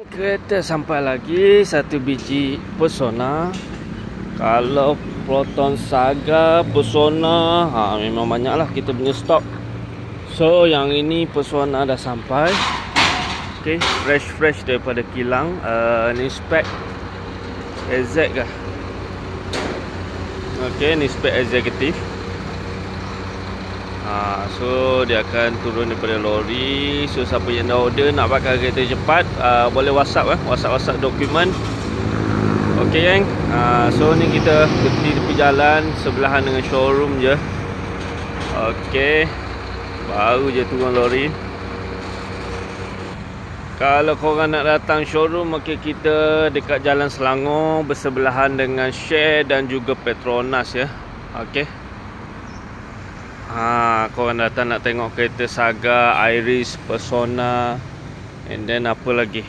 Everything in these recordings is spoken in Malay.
Kereta sampai lagi, satu biji Persona. Kalau Proton Saga, Persona, memang banyak lah kita punya stok. So yang ini Persona dah sampai. Okay, fresh daripada kilang. Ni spek EZ kah? Okay, ni spek eksekutif. So dia akan turun daripada lori. So siapa yang dah order nak pakai kereta cepat, boleh WhatsApp WhatsApp dokumen. Okey gang. So ni kita berhenti tepi jalan sebelahan dengan showroom je. Okey, baru je turun lori. Kalau korang nak datang showroom, okey, kita dekat Jalan Selangor bersebelahan dengan Share dan juga Petronas ya. Okey. Korang datang nak tengok kereta Saga, Iris, Persona, and then apa lagi,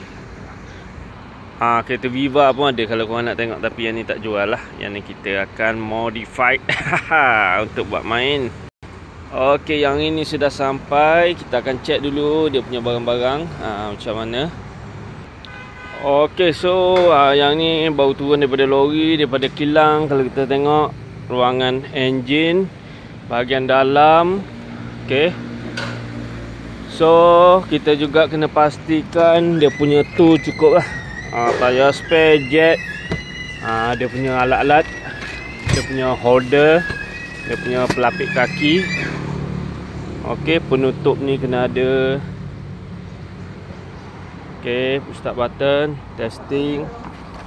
kereta Viva pun ada kalau korang nak tengok. Tapi yang ni tak jual lah. Yang ni kita akan modified untuk buat main. Ok, yang ini sudah sampai. Kita akan check dulu dia punya barang-barang macam mana. Ok, so yang ni baru turun daripada lori, daripada kilang. Kalau kita tengok ruangan enjin, bahagian dalam. Okay, so kita juga kena pastikan dia punya tool cukup lah. Tayar spare, jet, dia punya alat-alat, dia punya holder, dia punya pelapik kaki. Okay, penutup ni kena ada. Okay, push start button, testing.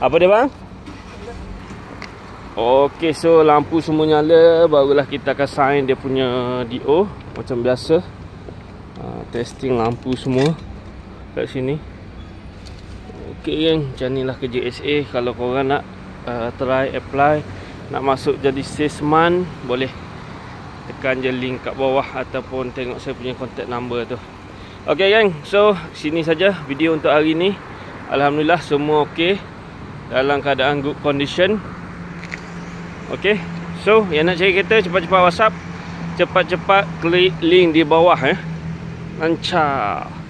Apa dia bang? Ok, so lampu semua nyala. Barulah kita akan sign dia punya DO macam biasa. Testing lampu semua kat sini. Ok gang, macam ni lah kerja SA. Kalau korang nak try apply, nak masuk jadi salesman, boleh tekan je link kat bawah ataupun tengok saya punya contact number tu. Ok gang, so sini saja video untuk hari ni. Alhamdulillah semua ok, dalam keadaan good condition. Ok, so yang nak cari kereta cepat-cepat WhatsApp, cepat-cepat klik link di bawah lancar.